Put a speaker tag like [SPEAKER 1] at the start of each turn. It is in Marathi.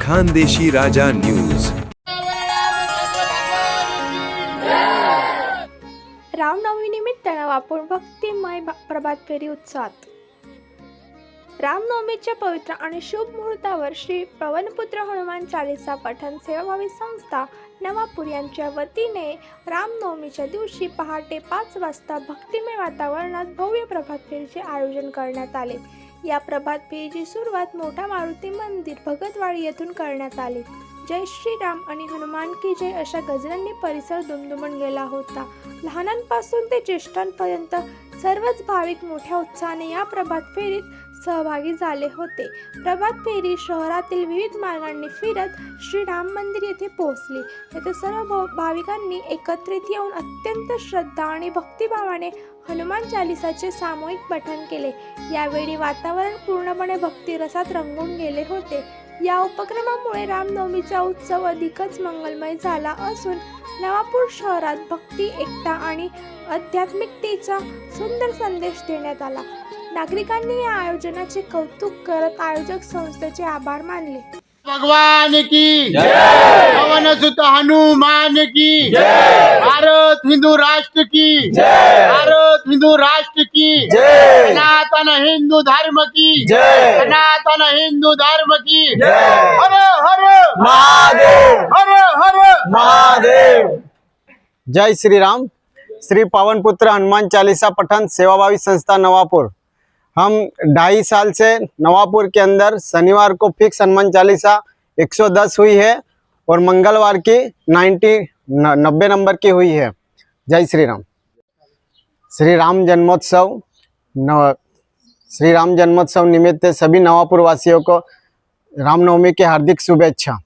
[SPEAKER 1] खानदेशी राजा न्यूज।
[SPEAKER 2] रामनवमी निमित्त नवापूर भक्तिमय प्रभात फेरी उत्साहात। रामनवमीच्या पवित्र आणि शुभ मुहूर्तावर श्री पवनपुत्र हनुमान चालीसा पठण सेवाभावी संस्था नवापूर यांच्या वतीने रामनवमीच्या दिवशी पहाटे 5 वाजता भक्तिमय वातावरणात भव्य प्रभात फेरीचे आयोजन करण्यात आले। या प्रभात फेरीची सुरुवात मोठा मारुती मंदिर भगतवाडी येथून करण्यात आली। जय श्रीराम आणि हनुमान की जय अशा गजरांनी परिसर दुमदुमून गेला होता। लहानांपासून ते ज्येष्ठांपर्यंत सर्वच भाविक मोठ्या उत्साहाने या प्रभात फेरीत सहभागी झाले होते। प्रभात फेरी शहरातील विविध मार्गांनी फिरत श्री राम मंदिर येथे पोहोचली। येथे सर्व भाविकांनी एकत्रित येऊन अत्यंत श्रद्धा आणि भक्तिभावाने हनुमान चालीसाचे सामूहिक पठण केले। यावेळी वातावरण पूर्णपणे भक्तिरसात रंगून गेले होते। या उपक्रमामुळे रामनवमीचा उत्सव अधिकच मंगलमय झाला असून नवापूर शहरात भक्ती, एकता आणि आध्यात्मिकतेचा सुंदर संदेश देण्यात आला। नागरिकांनी या आयोजनाचे कौतुक करत आयोजक संस्थेचे आभार मानले।
[SPEAKER 3] भगवान की जय, पवन सुत हनुमान की जय, भारत हिंदू राष्ट्र की जय, भारत हिंदू राष्ट्र की जय, सनातन हिंदू धर्म की जय, सनातन हिंदू धर्म की जय। हर हर महादेव, हर हर महादेव।
[SPEAKER 4] जय श्री राम। श्री पवनपुत्र हनुमान चालीसा पठन सेवाभावी संस्था नवापुर, हम 2.5 साल से नवापुर के अंदर शनिवार को फिक्स हनुमान चालीसा 110 हुई है और मंगलवार की 90 नंबर की हुई है। जय श्री राम। श्री राम जन्मोत्सव निमित्त सभी नवापुर वासियों को रामनवमी की हार्दिक शुभेच्छा।